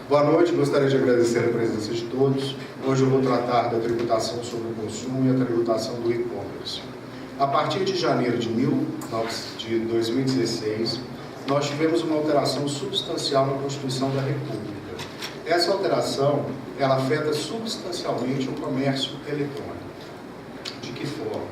Boa noite, gostaria de agradecer a presença de todos. Hoje eu vou tratar da tributação sobre o consumo e a tributação do e-commerce. A partir de janeiro de 2016, nós tivemos uma alteração substancial na Constituição da República. Essa alteração, ela afeta substancialmente o comércio eletrônico. De que forma?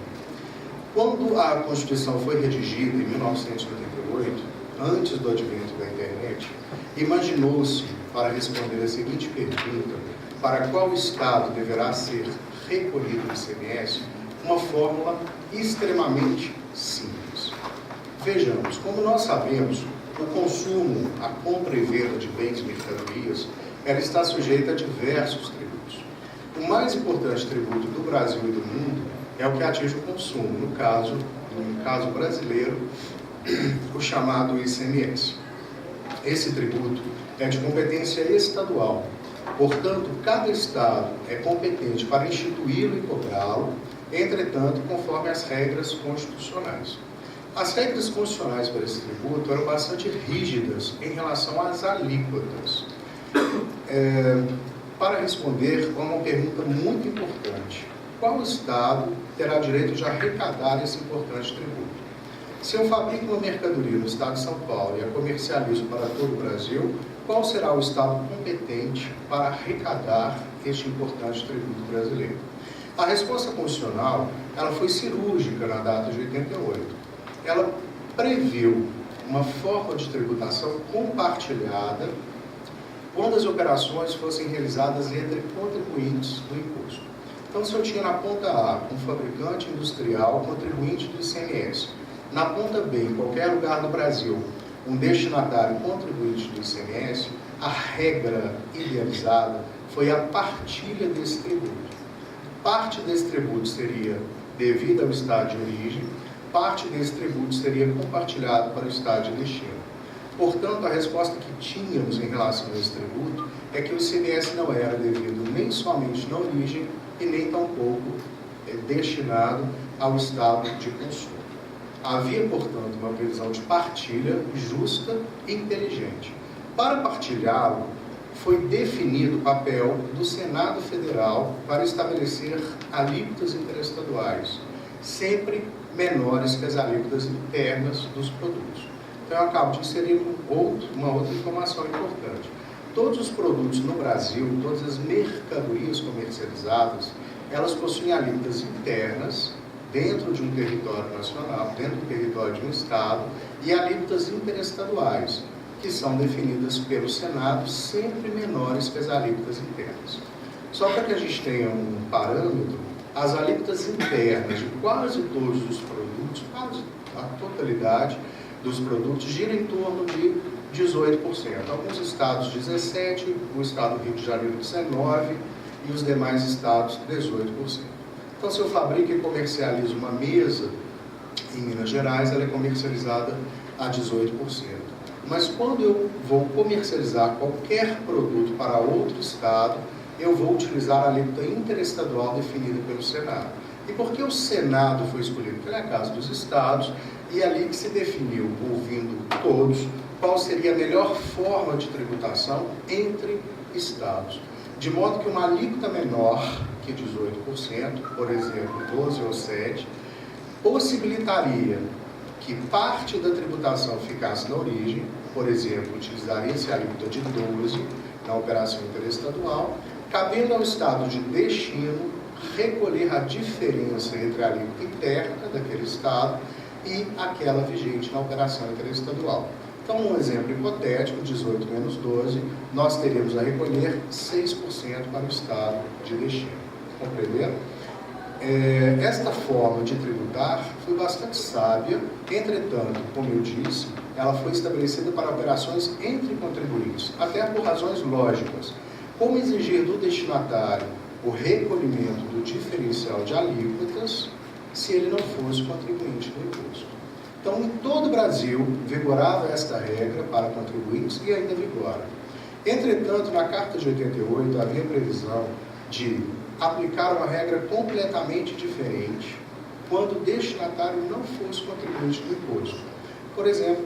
Quando a Constituição foi redigida em 1988, antes do advento da internet, imaginou-se, para responder a seguinte pergunta, para qual estado deverá ser recolhido o ICMS, uma fórmula extremamente simples. Vejamos, como nós sabemos, o consumo, a compra e venda de bens e mercadorias, ela está sujeita a diversos tributos. O mais importante tributo do Brasil e do mundo é o que atinge o consumo, no caso brasileiro, o chamado ICMS. Esse tributo é de competência estadual. Portanto, cada estado é competente para instituí-lo e cobrá-lo, entretanto, conforme as regras constitucionais. As regras constitucionais para esse tributo eram bastante rígidas em relação às alíquotas. Para responder a uma pergunta muito importante, qual estado terá direito de arrecadar esse importante tributo? Se eu fabrico uma mercadoria no estado de São Paulo e a comercializo para todo o Brasil, qual será o estado competente para arrecadar este importante tributo brasileiro? A resposta constitucional, ela foi cirúrgica na data de 88. Ela previu uma forma de tributação compartilhada quando as operações fossem realizadas entre contribuintes do imposto. Então, se eu tinha na ponta A um fabricante industrial contribuinte do ICMS, na ponta B, em qualquer lugar do Brasil, um destinatário contribuinte do ICMS, a regra idealizada foi a partilha desse tributo. Parte desse tributo seria devida ao estado de origem, parte desse tributo seria compartilhado para o estado de destino. Portanto, a resposta que tínhamos em relação a esse tributo é que o ICMS não era devido nem somente na origem e nem tampouco destinado ao estado de consumo. Havia, portanto, uma previsão de partilha justa e inteligente. Para partilhá-lo, foi definido o papel do Senado Federal para estabelecer alíquotas interestaduais, sempre menores que as alíquotas internas dos produtos. Então, eu acabo de inserir uma outra informação importante. Todos os produtos no Brasil, todas as mercadorias comercializadas, elas possuem alíquotas internas dentro de um território nacional, dentro do território de um estado, e alíquotas interestaduais, que são definidas pelo Senado, sempre menores que as alíquotas internas. Só para que a gente tenha um parâmetro, as alíquotas internas de quase todos os produtos, quase a totalidade dos produtos, gira em torno de 18%. Alguns estados 17%, o estado do Rio de Janeiro 19% e os demais estados 18%. Então, se eu fabrico e comercializo uma mesa em Minas Gerais, ela é comercializada a 18%. Mas quando eu vou comercializar qualquer produto para outro estado, eu vou utilizar a alíquota interestadual definida pelo Senado. E por que o Senado foi escolhido? Pela Casa dos Estados, e ali que se definiu, ouvindo todos, qual seria a melhor forma de tributação entre estados. De modo que uma alíquota menor que 18%, por exemplo, 12% ou 7%, possibilitaria que parte da tributação ficasse na origem, por exemplo, utilizaria-se a alíquota de 12% na operação interestadual, cabendo ao estado de destino recolher a diferença entre a alíquota interna daquele estado e aquela vigente na operação interestadual. Então, um exemplo hipotético, 18 menos 12, nós teríamos a recolher 6% para o estado de destino. Compreenderam? Esta forma de tributar foi bastante sábia, entretanto, como eu disse, ela foi estabelecida para operações entre contribuintes, até por razões lógicas. Como exigir do destinatário o recolhimento do diferencial de alíquotas se ele não fosse contribuinte do imposto? Então, em todo o Brasil, vigorava esta regra para contribuintes e ainda vigora. Entretanto, na Carta de 88, havia previsão de aplicar uma regra completamente diferente quando o destinatário não fosse contribuinte do imposto. Por exemplo,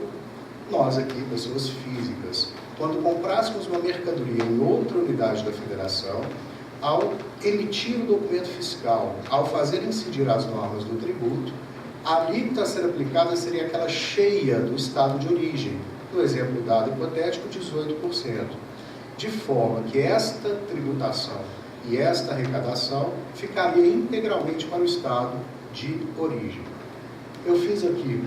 nós aqui, pessoas físicas, quando comprássemos uma mercadoria em outra unidade da federação, ao emitir o documento fiscal, ao fazer incidir as normas do tributo, a alíquota a ser aplicada seria aquela cheia do estado de origem, no exemplo dado hipotético, 18%, de forma que esta tributação e esta arrecadação ficaria integralmente para o estado de origem. Eu fiz aqui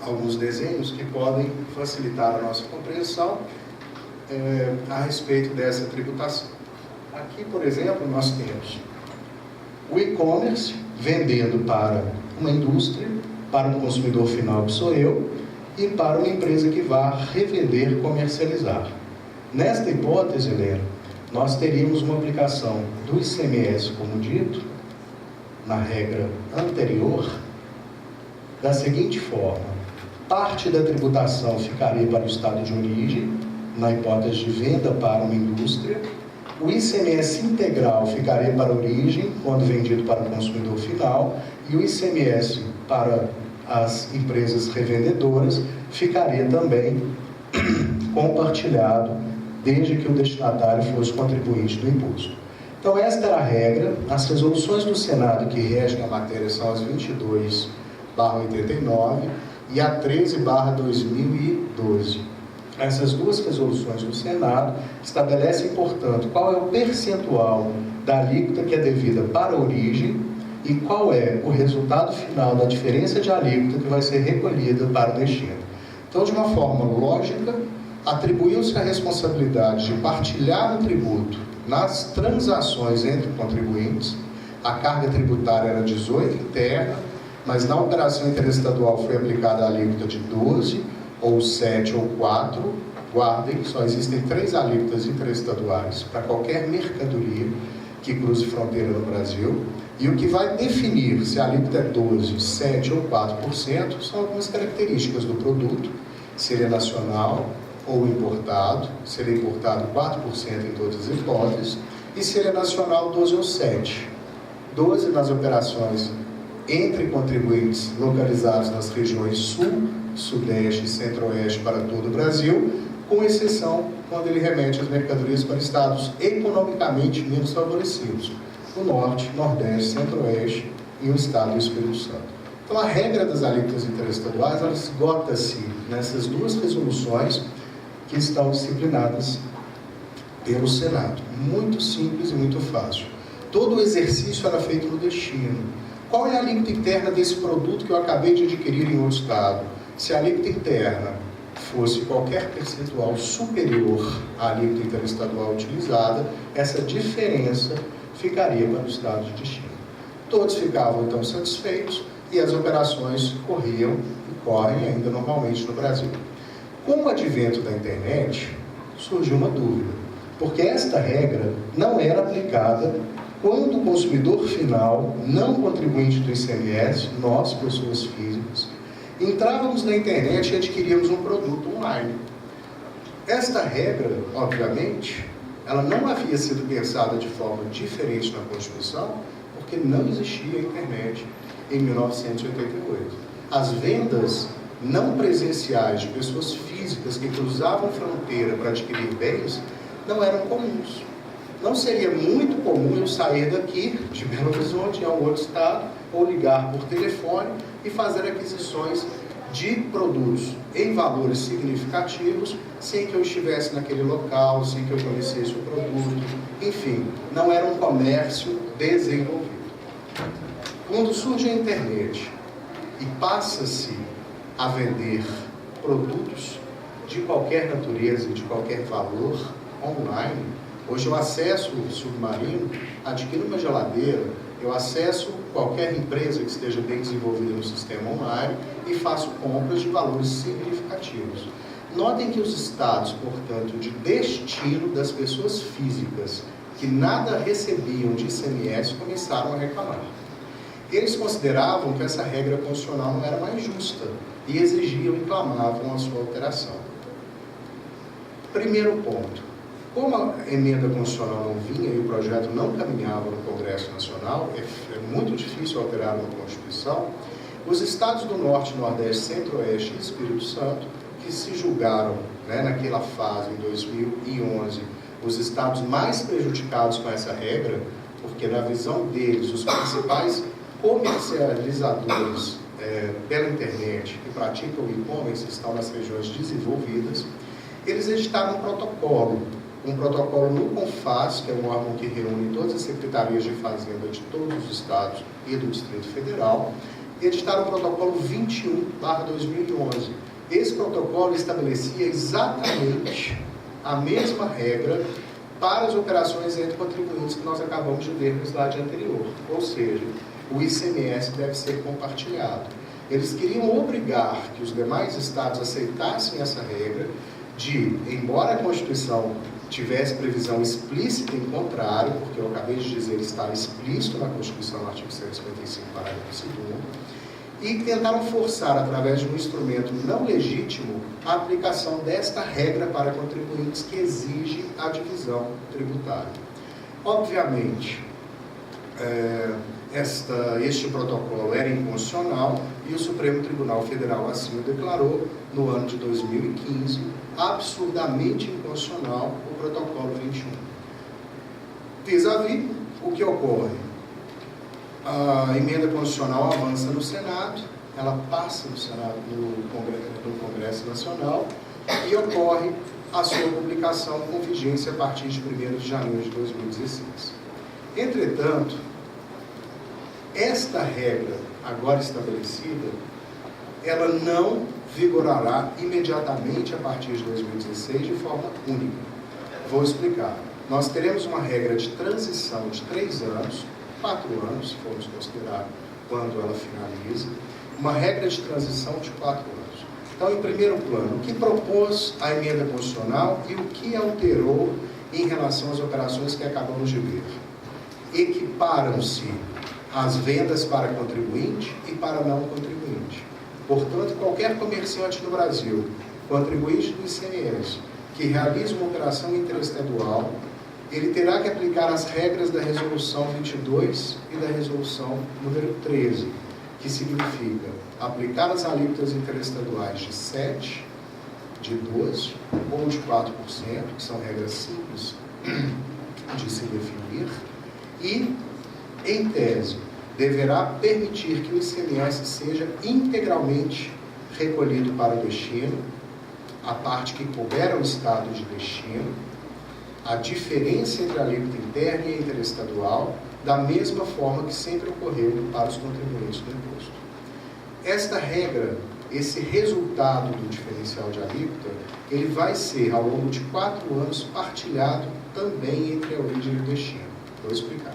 alguns desenhos que podem facilitar a nossa compreensão a respeito dessa tributação. Aqui, por exemplo, nós temos o e-commerce vendendo para uma indústria, para um consumidor final, que sou eu, e para uma empresa que vá revender, comercializar. Nesta hipótese, Helena, nós teríamos uma aplicação do ICMS, como dito, na regra anterior, da seguinte forma: parte da tributação ficaria para o estado de origem, na hipótese de venda para uma indústria, o ICMS integral ficaria para a origem, quando vendido para o consumidor final, e o ICMS para as empresas revendedoras ficaria também compartilhado, desde que o destinatário fosse contribuinte do imposto. Então, esta era a regra. As resoluções do Senado que regem a matéria são as 22/89 e a 13/2012. Essas duas resoluções do Senado estabelecem, portanto, qual é o percentual da alíquota que é devida para a origem e qual é o resultado final da diferença de alíquota que vai ser recolhida para o destino. Então, de uma forma lógica, atribuiu-se a responsabilidade de partilhar o tributo nas transações entre contribuintes. A carga tributária era 18 interna, mas na operação interestadual foi aplicada a alíquota de 12, ou 7 ou 4, guardem, só existem 3 alíquotas interestaduais para qualquer mercadoria que cruze fronteira no Brasil, e o que vai definir se a alíquota é 12, 7 ou 4% são algumas características do produto, se ele é nacional ou importado, se ele é importado 4% em todas as hipóteses, e se ele é nacional 12 ou 7. 12 nas operações entre contribuintes localizados nas regiões Sul, Sudeste e Centro-Oeste para todo o Brasil, com exceção quando ele remete as mercadorias para estados economicamente menos favorecidos, o Norte, Nordeste, Centro-Oeste e o Estado do Espírito Santo. Então, a regra das alíquotas interestaduais, ela esgota-se nessas duas resoluções que estão disciplinadas pelo Senado. Muito simples e muito fácil. Todo o exercício era feito no destino. Qual é a alíquota interna desse produto que eu acabei de adquirir em outro estado? Se a alíquota interna fosse qualquer percentual superior à alíquota interestadual utilizada, essa diferença ficaria para o estado de destino. Todos ficavam, então, satisfeitos e as operações corriam e correm ainda normalmente no Brasil. Com o advento da internet, surgiu uma dúvida, porque esta regra não era aplicada quando o consumidor final, não contribuinte do ICMS, nós, pessoas físicas, entrávamos na internet e adquiríamos um produto online. Esta regra, obviamente, ela não havia sido pensada de forma diferente na Constituição, porque não existia a internet em 1988. As vendas não presenciais de pessoas físicas que cruzavam fronteira para adquirir bens não eram comuns. Não seria muito comum eu sair daqui, de Belo Horizonte, em algum outro estado, ou ligar por telefone e fazer aquisições de produtos em valores significativos, sem que eu estivesse naquele local, sem que eu conhecesse o produto. Enfim, não era um comércio desenvolvido. Quando surge a internet e passa-se a vender produtos de qualquer natureza e de qualquer valor online, hoje eu acesso o submarino, adquiro uma geladeira, eu acesso qualquer empresa que esteja bem desenvolvida no sistema online e faço compras de valores significativos. Notem que os estados, portanto, de destino das pessoas físicas que nada recebiam de ICMS começaram a reclamar. Eles consideravam que essa regra constitucional não era mais justa e exigiam e clamavam a sua alteração. Primeiro ponto. Como a emenda constitucional não vinha e o projeto não caminhava no Congresso Nacional, é muito difícil alterar uma Constituição, os estados do Norte, Nordeste, Centro-Oeste e Espírito Santo, que se julgaram né, naquela fase, em 2011, os estados mais prejudicados com essa regra, porque na visão deles, os principais comercializadores pela internet que praticam o e-commerce estão nas regiões desenvolvidas. Eles editaram um protocolo no CONFAS, que é um órgão que reúne todas as secretarias de fazenda de todos os estados e do Distrito Federal, editaram o protocolo 21/2011. Esse protocolo estabelecia exatamente a mesma regra para as operações entre contribuintes que nós acabamos de ver no slide anterior, ou seja, o ICMS deve ser compartilhado. Eles queriam obrigar que os demais estados aceitassem essa regra de, embora a Constituição tivesse previsão explícita em contrário, porque eu acabei de dizer está explícito na Constituição, no artigo 155, parágrafo 2º, e tentaram forçar, através de um instrumento não legítimo, a aplicação desta regra para contribuintes que exige a divisão tributária. Obviamente, este protocolo era inconstitucional e o Supremo Tribunal Federal assim o declarou no ano de 2015, absurdamente inconstitucional o protocolo 21. Vis-à-vis, o que ocorre? A emenda constitucional avança no Senado, ela passa no Senado, no Congresso Nacional, e ocorre a sua publicação com vigência a partir de 1º de janeiro de 2016. Entretanto, esta regra, agora estabelecida, ela não vigorará imediatamente a partir de 2016 de forma única. Vou explicar. Nós teremos uma regra de transição de 3 anos, 4 anos, se formos considerar quando ela finaliza, uma regra de transição de 4 anos. Então, em primeiro plano, o que propôs a emenda constitucional e o que alterou em relação às operações que acabamos de ver? Equiparam-se as vendas para contribuinte e para não contribuinte. Portanto, qualquer comerciante no Brasil, contribuinte do ICMS, que realiza uma operação interestadual, ele terá que aplicar as regras da Resolução 22 e da Resolução número 13, que significa aplicar as alíquotas interestaduais de 7%, de 12% ou de 4%, que são regras simples de se definir, e, em tese, deverá permitir que o ICMS seja integralmente recolhido para o destino, a parte que couber ao estado de destino, a diferença entre a alíquota interna e a interestadual, da mesma forma que sempre ocorreu para os contribuintes do imposto. Esta regra, esse resultado do diferencial de alíquota, ele vai ser, ao longo de 4 anos, partilhado também entre a origem e o destino. Vou explicar.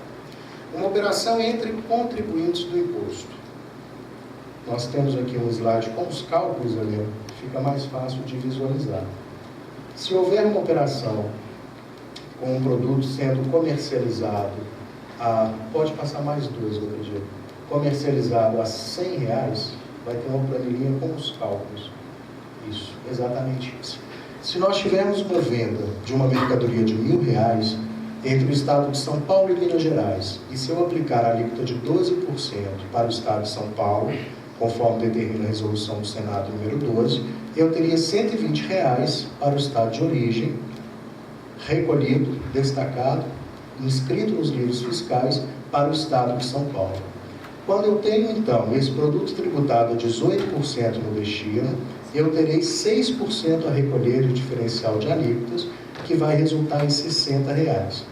Uma operação entre contribuintes do imposto. Nós temos aqui um slide com os cálculos ali, fica mais fácil de visualizar. Se houver uma operação com um produto sendo comercializado pode passar mais 2, eu acredito, comercializado a R$100, vai ter uma planilhinha com os cálculos. Isso, exatamente isso. Se nós tivermos uma venda de uma mercadoria de R$1.000 entre o estado de São Paulo e Minas Gerais, e se eu aplicar a alíquota de 12% para o estado de São Paulo, conforme determina a resolução do Senado número 12, eu teria R$120 para o estado de origem, recolhido, destacado, inscrito nos livros fiscais para o estado de São Paulo. Quando eu tenho, então, esse produto tributado a 18% no destino, eu terei 6% a recolher de diferencial de alíquotas, que vai resultar em R$60.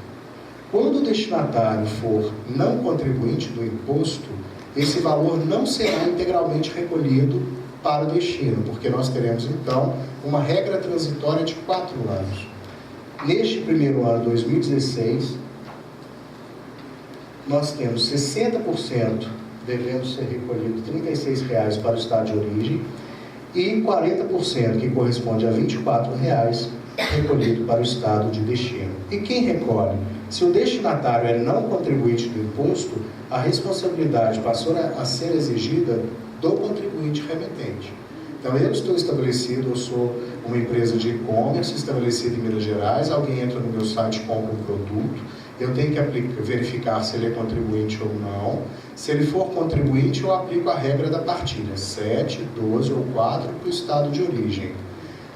Quando o destinatário for não contribuinte do imposto, esse valor não será integralmente recolhido para o destino, porque nós teremos, então, uma regra transitória de 4 anos. Neste primeiro ano, 2016, nós temos 60% devendo ser recolhido R$36 para o estado de origem e 40%, que corresponde a R$24, recolhido para o estado de destino. E quem recolhe? Se o destinatário é não contribuinte do imposto, a responsabilidade passou a ser exigida do contribuinte remetente. Então, eu estou estabelecido, eu sou uma empresa de e-commerce estabelecida em Minas Gerais, alguém entra no meu site e compra um produto, eu tenho que verificar se ele é contribuinte ou não. Se ele for contribuinte, eu aplico a regra da partilha, 7, 12 ou 4 para o estado de origem.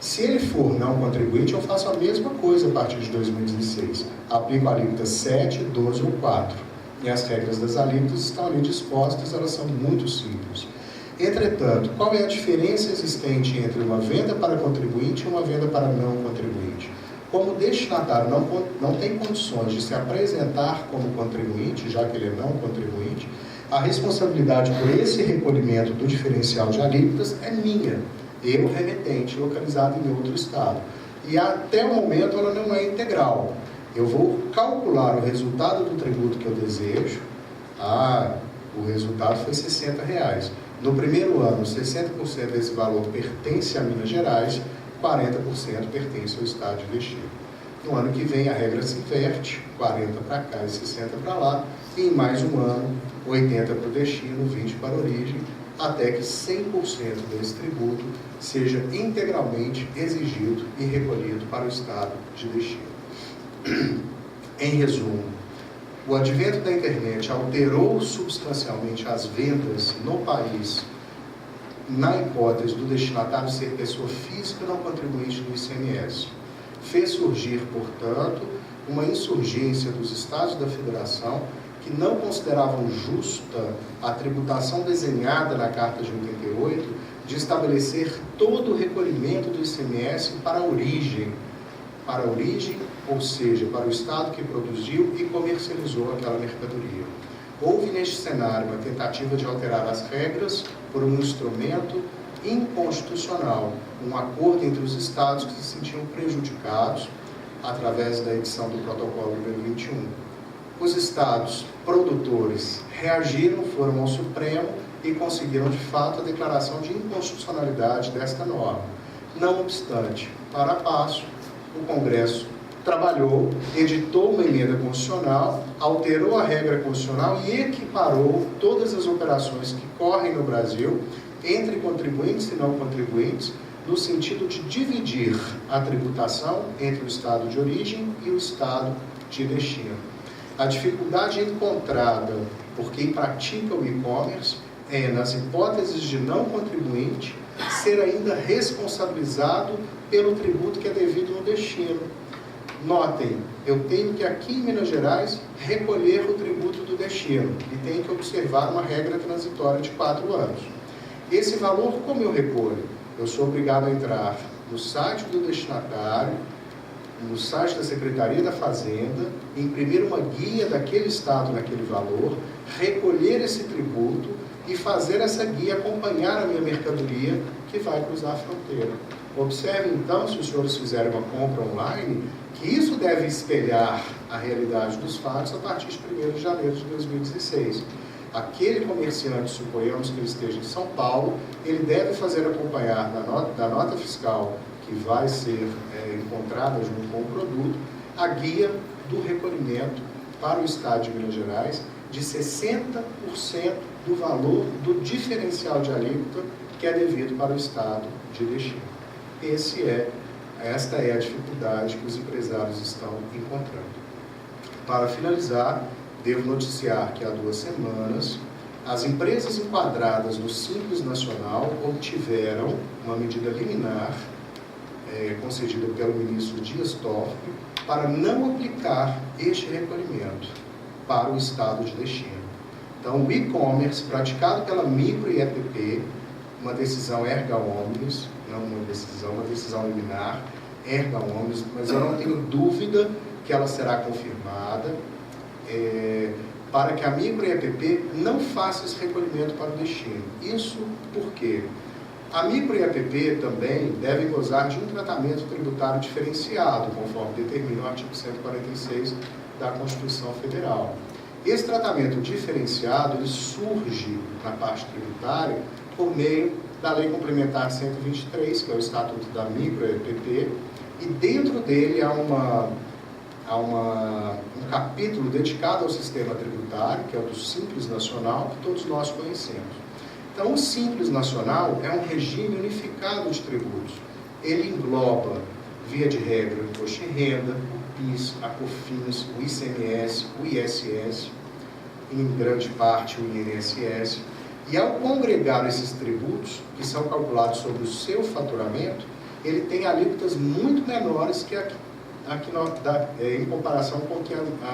Se ele for não contribuinte, eu faço a mesma coisa a partir de 2016. Aplico a alíquota 7, 12 ou 4. E as regras das alíquotas estão ali dispostas, elas são muito simples. Entretanto, qual é a diferença existente entre uma venda para contribuinte e uma venda para não contribuinte? Como o destinatário não tem condições de se apresentar como contribuinte, já que ele é não contribuinte, a responsabilidade por esse recolhimento do diferencial de alíquotas é minha, eu, remetente, localizado em outro estado. E até o momento ela não é integral. Eu vou calcular o resultado do tributo que eu desejo. O resultado foi R$60. No primeiro ano, 60% desse valor pertence a Minas Gerais, 40% pertence ao estado de destino. No ano que vem a regra se inverte, 40 para cá e 60 para lá, e em mais um ano, 80 para o destino, 20 para a origem, até que 100% desse tributo seja integralmente exigido e recolhido para o estado de destino. Em resumo, o advento da internet alterou substancialmente as vendas no país, na hipótese do destinatário ser pessoa física não contribuinte do ICMS. Fez surgir, portanto, uma insurgência dos estados da federação que não consideravam justa a tributação desenhada na Carta de 88 de estabelecer todo o recolhimento do ICMS para a origem, ou seja, para o estado que produziu e comercializou aquela mercadoria. Houve neste cenário uma tentativa de alterar as regras por um instrumento inconstitucional, um acordo entre os estados que se sentiam prejudicados através da edição do protocolo número 21. Os estados produtores reagiram, foram ao Supremo e conseguiram de fato a declaração de inconstitucionalidade desta norma. Não obstante, para passo, o Congresso trabalhou, editou uma emenda constitucional, alterou a regra constitucional e equiparou todas as operações que correm no Brasil entre contribuintes e não contribuintes, no sentido de dividir a tributação entre o estado de origem e o estado de destino. A dificuldade encontrada por quem pratica o e-commerce é, nas hipóteses de não contribuinte, ser ainda responsabilizado pelo tributo que é devido no destino. Notem, eu tenho que aqui em Minas Gerais recolher o tributo do destino e tenho que observar uma regra transitória de 4 anos. Esse valor, como eu recolho? Eu sou obrigado a entrar no site do destinatário, no site da Secretaria da Fazenda, imprimir uma guia daquele estado naquele valor, recolher esse tributo e fazer essa guia acompanhar a minha mercadoria que vai cruzar a fronteira. Observe então, se os senhores fizerem uma compra online, que isso deve espelhar a realidade dos fatos a partir de 1º de janeiro de 2016. Aquele comerciante, suponhamos que ele esteja em São Paulo, ele deve fazer acompanhar da nota fiscal que vai ser encontrada junto com o produto, a guia do recolhimento para o estado de Minas Gerais de 60% do valor do diferencial de alíquota que é devido para o estado de destino. Esta é a dificuldade que os empresários estão encontrando. Para finalizar, devo noticiar que há 2 semanas, as empresas enquadradas no Simples Nacional obtiveram uma medida liminar concedida pelo ministro Dias Toffoli para não aplicar este recolhimento para o estado de destino. Então, o e-commerce praticado pela micro e EPP, uma decisão erga omnes, não uma decisão liminar, erga omnes, mas eu não tenho dúvida que ela será confirmada, para que a micro e EPP não faça esse recolhimento para o destino. Isso porque a micro e EPP também devem gozar de um tratamento tributário diferenciado, conforme determina o artigo 146 da Constituição Federal. Esse tratamento diferenciado ele surge na parte tributária por meio da Lei Complementar 123, que é o Estatuto da Micro e EPP, e dentro dele há um capítulo dedicado ao sistema tributário, que é o do Simples Nacional, que todos nós conhecemos. Então, o Simples Nacional é um regime unificado de tributos. Ele engloba, via de regra, o imposto de renda, o PIS, a COFINS, o ICMS, o ISS, em grande parte o INSS. E ao congregar esses tributos, que são calculados sobre o seu faturamento, ele tem alíquotas muito menores que em comparação com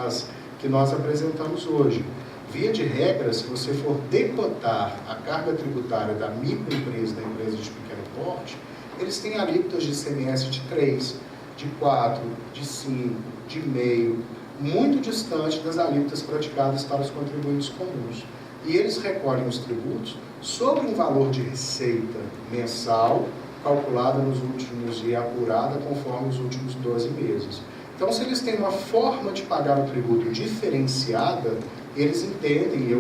as que nós apresentamos hoje. Via de regra, se você for decotar a carga tributária da microempresa e da empresa de pequeno porte, eles têm alíquotas de ICMS de 3%, de 4%, de 5%, de 0,5%, muito distante das alíquotas praticadas para os contribuintes comuns. E eles recolhem os tributos sobre um valor de receita mensal, calculada nos últimos e apurada conforme os últimos 12 meses. Então, se eles têm uma forma de pagar o tributo diferenciada, eles entendem, e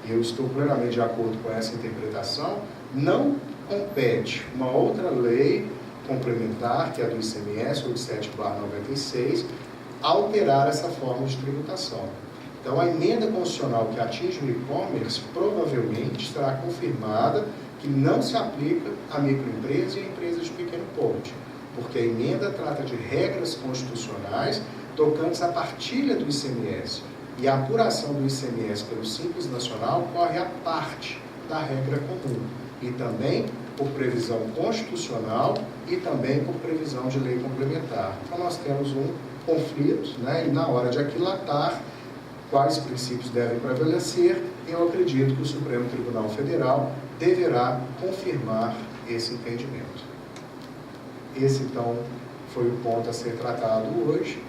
eu estou plenamente de acordo com essa interpretação, não compete uma outra lei complementar, que é a do ICMS, 87/96, alterar essa forma de tributação. Então, a emenda constitucional que atinge o e-commerce provavelmente será confirmada que não se aplica à microempresa e à empresa de pequeno porte, porque a emenda trata de regras constitucionais tocantes à partilha do ICMS, e a apuração do ICMS pelo Simples Nacional corre à parte da regra comum, e também por previsão constitucional e também por previsão de lei complementar. Então, nós temos um conflito, né, e na hora de aquilatar quais princípios devem prevalecer, eu acredito que o Supremo Tribunal Federal deverá confirmar esse entendimento. Esse, então, foi o ponto a ser tratado hoje.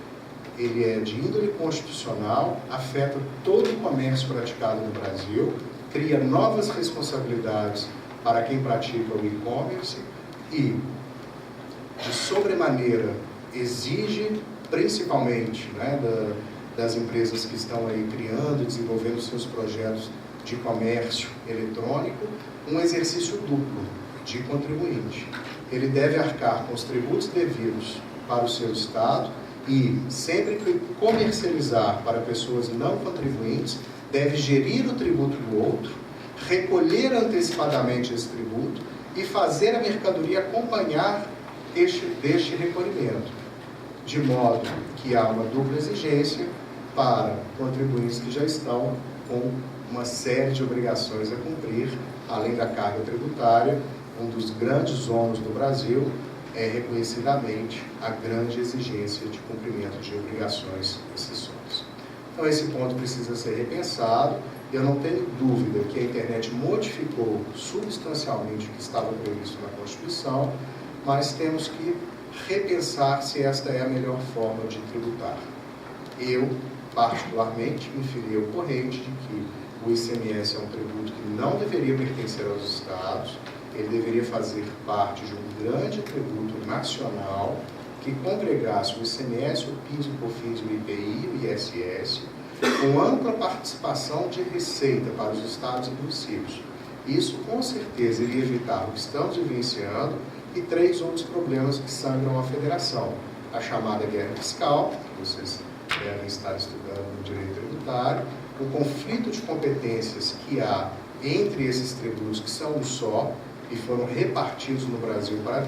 Ele é de índole constitucional, afeta todo o comércio praticado no Brasil, cria novas responsabilidades para quem pratica o e-commerce e, de sobremaneira, exige, principalmente, né, das empresas que estão aí criando e desenvolvendo seus projetos de comércio eletrônico, um exercício duplo de contribuinte. Ele deve arcar com os tributos devidos para o seu estado e, sempre que comercializar para pessoas não contribuintes, deve gerir o tributo do outro, recolher antecipadamente esse tributo e fazer a mercadoria acompanhar deste recolhimento, de modo que há uma dupla exigência para contribuintes que já estão com uma série de obrigações a cumprir, além da carga tributária. Um dos grandes ônus do Brasil é reconhecidamente a grande exigência de cumprimento de obrigações acessórias. Então, esse ponto precisa ser repensado. Eu não tenho dúvida que a internet modificou substancialmente o que estava previsto na Constituição, mas temos que repensar se esta é a melhor forma de tributar. Eu, particularmente, me filiei ao corrente de que o ICMS é um tributo que não deveria pertencer aos estados, ele deveria fazer parte de um grande tributo nacional que congregasse o ICMS, o PIS, o COFINS, o IPI, o ISS, com ampla participação de receita para os estados e municípios. Isso, com certeza, iria evitar o que estamos vivenciando e 3 outros problemas que sangram a federação. A chamada guerra fiscal, que vocês devem estar estudando no direito tributário, o conflito de competências que há entre esses tributos que são um só e foram repartidos no Brasil para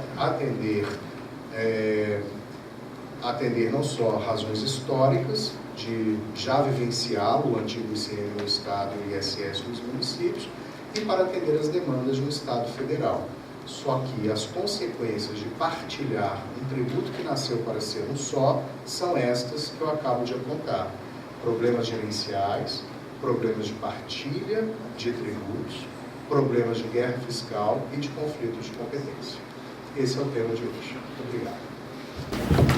atender não só razões históricas de já vivenciá-lo, o antigo ICM no Estado e o ISS nos municípios, e para atender as demandas de um Estado federal. Só que as consequências de partilhar um tributo que nasceu para ser um só são estas que eu acabo de apontar. Problemas gerenciais, problemas de partilha de tributos, problemas de guerra fiscal e de conflito de competência. Esse é o tema de hoje. Muito obrigado.